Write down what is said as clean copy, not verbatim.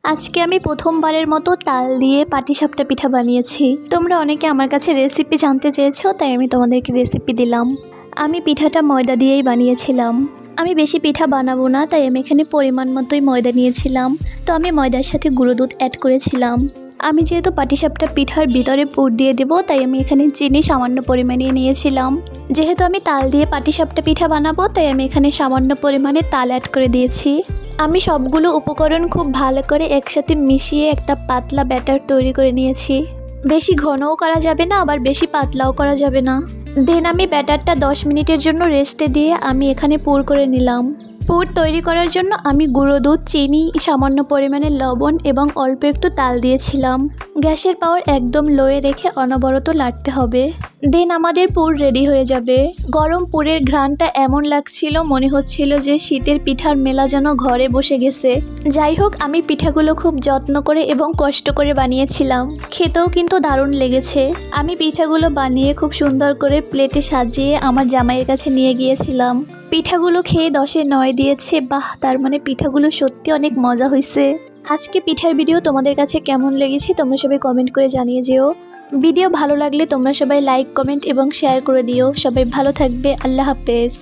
আজকে আমি প্রথমবারের মতো তাল দিয়ে পাটিসাপটা পিঠা বানিয়েছি। তোমরা অনেকে আমার কাছে রেসিপি জানতে চেয়েছো, তাই আমি তোমাদেরকে রেসিপি দিলাম। আমি পিঠাটা ময়দা দিয়েই বানিয়েছিলাম। আমি বেশি পিঠা বানাবো না, তাই আমি এখানে পরিমাণ মতোই ময়দা নিয়েছিলাম। তো আমি ময়দার সাথে গুঁড়ো দুধ অ্যাড করেছিলাম। আমি যেহেতু পাটিসাপটা পিঠার ভিতরে পুর দিয়ে দেবো, তাই আমি এখানে চিনি সামান্য পরিমাণে নিয়েছিলাম। যেহেতু আমি তাল দিয়ে পাটিসাপটা পিঠা বানাবো, তাই আমি এখানে সামান্য পরিমাণে তাল অ্যাড করে দিয়েছি। আমি সবগুলো উপকরণ খুব ভালো করে একসাথে মিশিয়ে একটা পাতলা ব্যাটার তৈরি করে নিয়েছি। বেশি ঘনও করা যাবে না, আবার বেশি পাতলাও করা যাবে না। দেন আমি ব্যাটারটা 10 মিনিটের জন্য রেস্টে দিয়ে আমি এখানে পুর করে নিলাম। পুর তৈরি করার জন্য আমি গুঁড়ো দুধ, চিনি, সামান্য পরিমাণে লবণ এবং অল্প একটু তাল দিয়েছিলাম। গ্যাসের পাওয়ার একদম লোয়ে রেখে অনবরত লাড়তে হবে। দেন আমাদের পুর রেডি হয়ে যাবে। গরম পুরের ঘ্রাণটা এমন লাগছিল, মনে হচ্ছিল যে শীতের পিঠার মেলা যেন ঘরে বসে গেছে। যাই হোক, আমি পিঠাগুলো খুব যত্ন করে এবং কষ্ট করে বানিয়েছিলাম। খেতেও কিন্তু দারুণ লেগেছে। আমি পিঠাগুলো বানিয়ে খুব সুন্দর করে প্লেটে সাজিয়ে আমার জামাইয়ের কাছে নিয়ে গিয়েছিলাম। পিঠাগুলো খেয়ে 10-এ 9 দিয়েছে। বাহ, তার মানে পিঠাগুলো সত্যি অনেক মজা হয়েছে। আজকে পিঠার ভিডিও তোমাদের কাছে কেমন লেগেছে তোমরা সবাই কমেন্ট করে জানিয়ে যেও। ভিডিও ভালো লাগলে তোমরা সবাই লাইক, কমেন্ট এবং শেয়ার করে দিও। সবাই ভালো থাকবে। আল্লাহ হাফেজ।